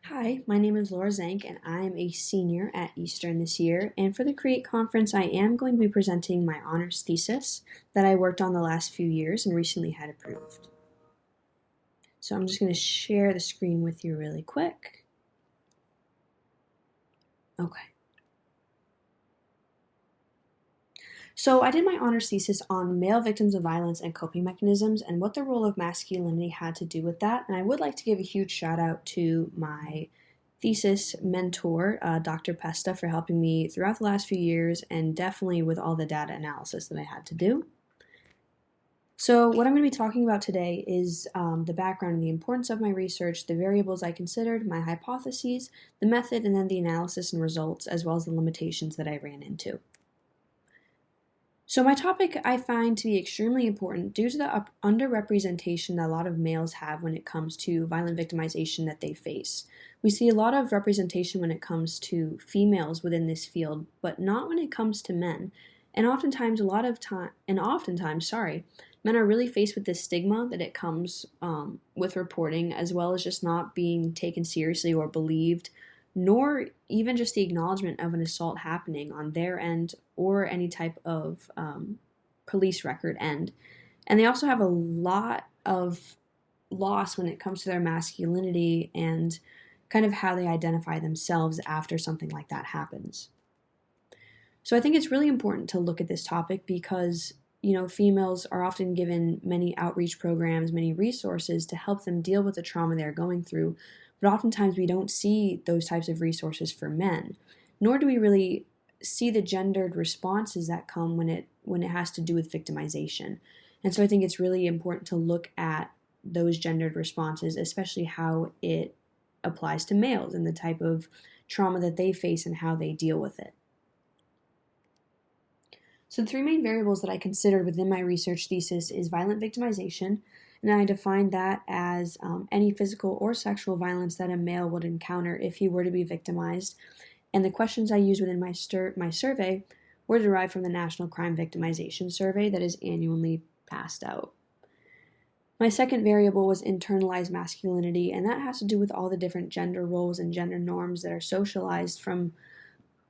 Hi, my name is Laura Zenk, and I'm a senior at Eastern this year. And for the CREATE conference, I am going to be presenting my honors thesis that I worked on the last few years and recently had approved. So I'm just going to share the screen with you really quick. Okay. So I did my honors thesis on male victims of violence and coping mechanisms and what the role of masculinity had to do with that. And I would like to give a huge shout out to my thesis mentor, Dr. Pesta, for helping me throughout the last few years and definitely with all the data analysis that I had to do. So what I'm going to be talking about today is the background and the importance of my research, the variables I considered, my hypotheses, the method, and then the analysis and results, as well as the limitations that I ran into. So my topic I find to be extremely important due to the underrepresentation that a lot of males have when it comes to violent victimization that they face. We see a lot of representation when it comes to females within this field, but not when it comes to men. And oftentimes, men are really faced with this stigma that it comes with reporting, as well as just not being taken seriously or believed, nor even just the acknowledgement of an assault happening on their end or any type of police record end. And they also have a lot of loss when it comes to their masculinity and kind of how they identify themselves after something like that happens. So I think it's really important to look at this topic because, females are often given many outreach programs, many resources to help them deal with the trauma they're going through, but oftentimes we don't see those types of resources for men, nor do we really see the gendered responses that come when it has to do with victimization. And so I think it's really important to look at those gendered responses, especially how it applies to males and the type of trauma that they face and how they deal with it. So the three main variables that I considered within my research thesis is violent victimization, and I defined that as any physical or sexual violence that a male would encounter if he were to be victimized. And the questions I used within my survey were derived from the National Crime Victimization Survey that is annually passed out. My second variable was internalized masculinity, and that has to do with all the different gender roles and gender norms that are socialized from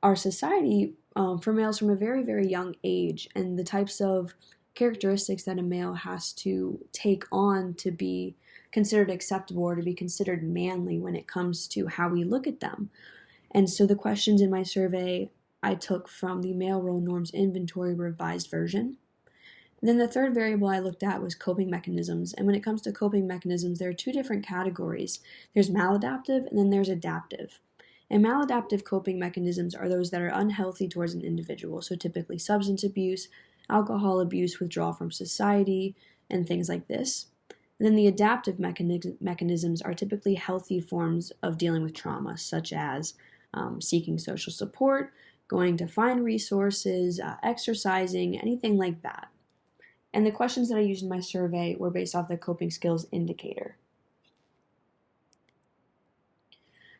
our society for males from a very, very young age, and the types of characteristics that a male has to take on to be considered acceptable or to be considered manly when it comes to how we look at them. And so the questions in my survey I took from the Male Role Norms Inventory revised version. And then the third variable I looked at was coping mechanisms. And when it comes to coping mechanisms, there are two different categories. There's maladaptive and then there's adaptive. And maladaptive coping mechanisms are those that are unhealthy towards an individual, so typically substance abuse, alcohol abuse, withdrawal from society, and things like this. And then the adaptive mechanisms are typically healthy forms of dealing with trauma, such as seeking social support, going to find resources, exercising, anything like that. And the questions that I used in my survey were based off the coping skills indicator.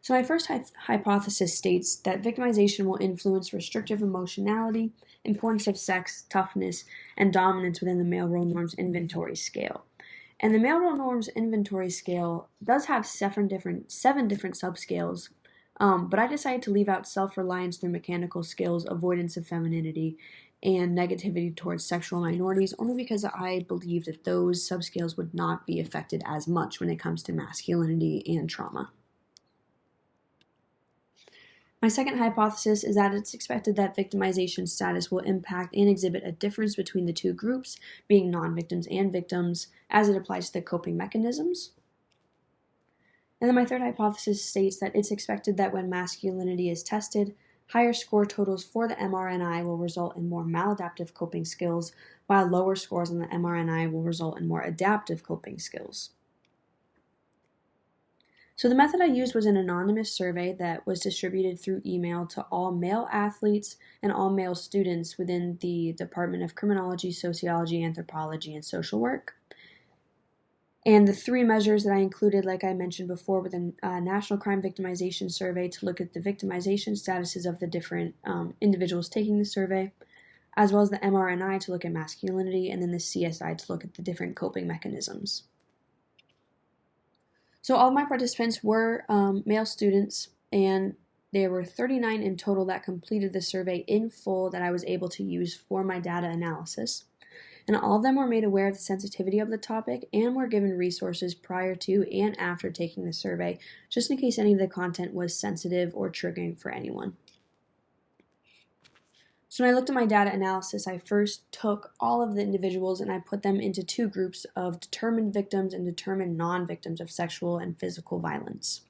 So my first hypothesis states that victimization will influence restrictive emotionality, importance of sex, toughness, and dominance within the Male Role Norms Inventory Scale. And the Male Role Norms Inventory Scale does have seven different subscales, but I decided to leave out self-reliance through mechanical skills, avoidance of femininity, and negativity towards sexual minorities, only because I believe that those subscales would not be affected as much when it comes to masculinity and trauma. My second hypothesis is that it's expected that victimization status will impact and exhibit a difference between the two groups, being non-victims and victims, as it applies to the coping mechanisms. And then my third hypothesis states that it's expected that when masculinity is tested, higher score totals for the MRNI will result in more maladaptive coping skills, while lower scores on the MRNI will result in more adaptive coping skills. So the method I used was an anonymous survey that was distributed through email to all male athletes and all male students within the Department of Criminology, Sociology, Anthropology, and Social Work. And the three measures that I included, like I mentioned before, with a National Crime Victimization Survey to look at the victimization statuses of the different individuals taking the survey, as well as the MRNI to look at masculinity, and then the CSI to look at the different coping mechanisms. So all of my participants were male students, and there were 39 in total that completed the survey in full that I was able to use for my data analysis. And all of them were made aware of the sensitivity of the topic and were given resources prior to and after taking the survey, just in case any of the content was sensitive or triggering for anyone. So when I looked at my data analysis, I first took all of the individuals and I put them into two groups of determined victims and determined non-victims of sexual and physical violence.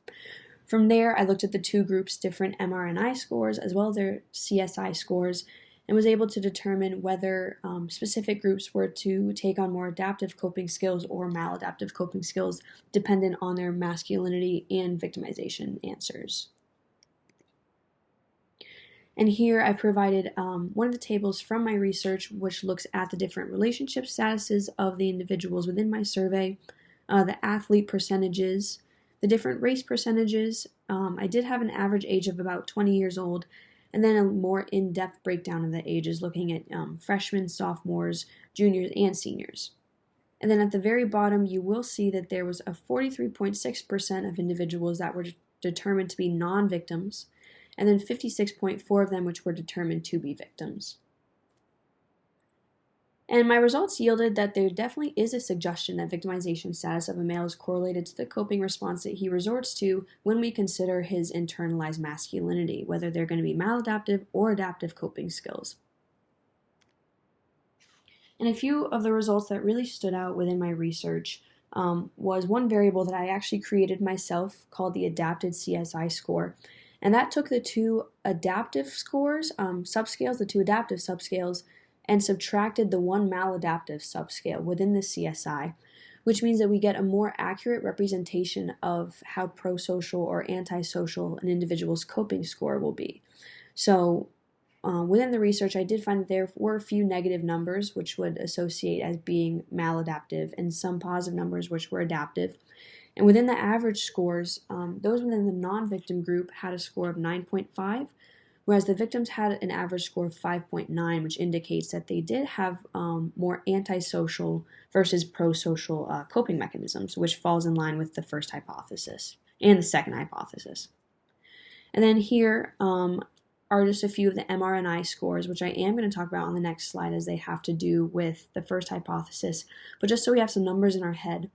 From there, I looked at the two groups' different MRNI scores as well as their CSI scores and was able to determine whether specific groups were to take on more adaptive coping skills or maladaptive coping skills dependent on their masculinity and victimization answers. And here I provided one of the tables from my research which looks at the different relationship statuses of the individuals within my survey, the athlete percentages, the different race percentages. I did have an average age of about 20 years old, and then a more in-depth breakdown of the ages looking at freshmen, sophomores, juniors, and seniors. And then at the very bottom, you will see that there was a 43.6% of individuals that were determined to be non-victims, and then 56.4% of them which were determined to be victims. And my results yielded that there definitely is a suggestion that victimization status of a male is correlated to the coping response that he resorts to when we consider his internalized masculinity, whether they're going to be maladaptive or adaptive coping skills. And a few of the results that really stood out within my research was one variable that I actually created myself called the adapted CSI score. And that took the two adaptive scores, subscales, the two adaptive subscales, and subtracted the one maladaptive subscale within the CSI, which means that we get a more accurate representation of how prosocial or antisocial an individual's coping score will be. So within the research, I did find that there were a few negative numbers which would associate as being maladaptive and some positive numbers which were adaptive. And within the average scores, those within the non-victim group had a score of 9.5, whereas the victims had an average score of 5.9, which indicates that they did have more antisocial versus prosocial coping mechanisms, which falls in line with the first hypothesis and the second hypothesis. And then here are just a few of the MRNI scores, which I am going to talk about on the next slide as they have to do with the first hypothesis, but just so we have some numbers in our head.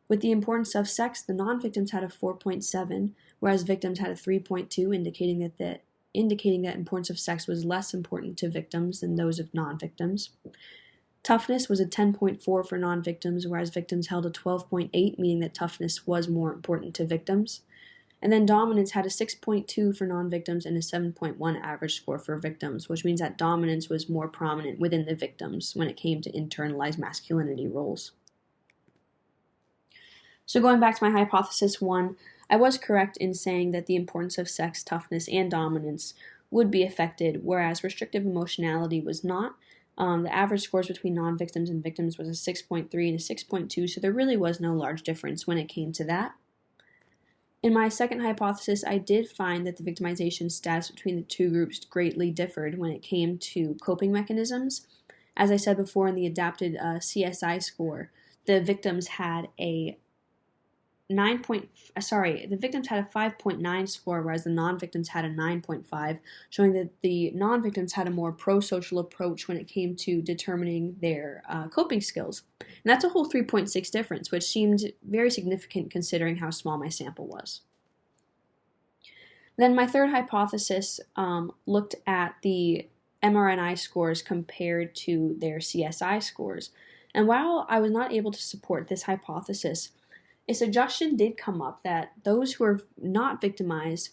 With the importance of sex, the non-victims had a 4.7, whereas victims had a 3.2, indicating that importance of sex was less important to victims than those of non-victims. Toughness was a 10.4 for non-victims, whereas victims held a 12.8, meaning that toughness was more important to victims. And then dominance had a 6.2 for non-victims and a 7.1 average score for victims, which means that dominance was more prominent within the victims when it came to internalized masculinity roles. So going back to my hypothesis 1, I was correct in saying that the importance of sex, toughness, and dominance would be affected, whereas restrictive emotionality was not. The average scores between non-victims and victims was a 6.3 and a 6.2, so there really was no large difference when it came to that. In my second hypothesis, I did find that the victimization status between the two groups greatly differed when it came to coping mechanisms. As I said before, in the adapted CSI score, the victims had a 5.9 score, whereas the non-victims had a 9.5, showing that the non-victims had a more pro-social approach when it came to determining their coping skills. And that's a whole 3.6 difference, which seemed very significant considering how small my sample was. Then my third hypothesis looked at the MRNI scores compared to their CSI scores. And while I was not able to support this hypothesis, a suggestion did come up that those who are not victimized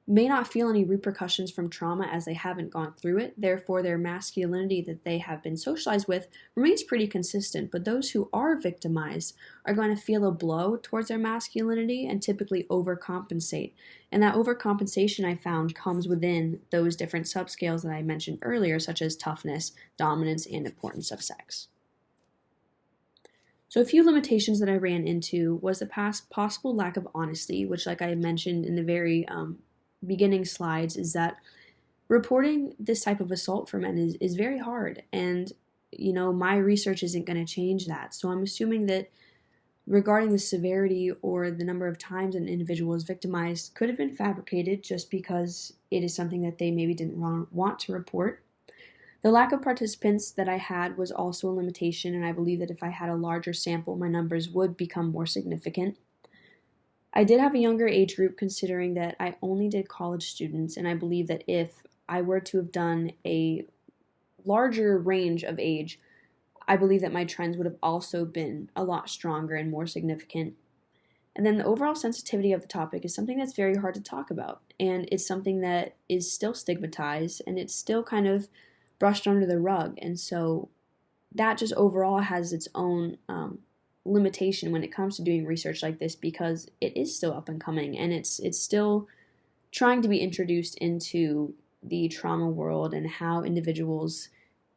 may not feel any repercussions from trauma as they haven't gone through it. Therefore, their masculinity that they have been socialized with remains pretty consistent. But those who are victimized are going to feel a blow towards their masculinity and typically overcompensate. And that overcompensation, I found, comes within those different subscales that I mentioned earlier, such as toughness, dominance, and importance of sex. So a few limitations that I ran into was the possible lack of honesty, which, like I mentioned in the very beginning slides, is that reporting this type of assault for men is very hard. And, my research isn't going to change that. So I'm assuming that regarding the severity or the number of times an individual is victimized could have been fabricated just because it is something that they maybe didn't want to report. The lack of participants that I had was also a limitation, and I believe that if I had a larger sample, my numbers would become more significant. I did have a younger age group considering that I only did college students, and I believe that if I were to have done a larger range of age, I believe that my trends would have also been a lot stronger and more significant. And then the overall sensitivity of the topic is something that's very hard to talk about, and it's something that is still stigmatized and it's still kind of brushed under the rug. And so that just overall has its own limitation when it comes to doing research like this, because it is still up and coming and it's still trying to be introduced into the trauma world and how individuals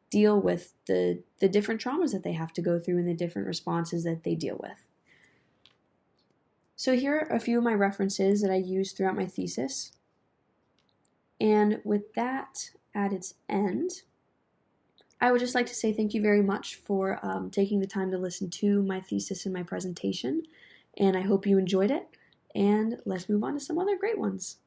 deal with the different traumas that they have to go through and the different responses that they deal with. So here are a few of my references that I used throughout my thesis. And with that at its end, I would just like to say thank you very much for taking the time to listen to my thesis and my presentation. And I hope you enjoyed it. And let's move on to some other great ones.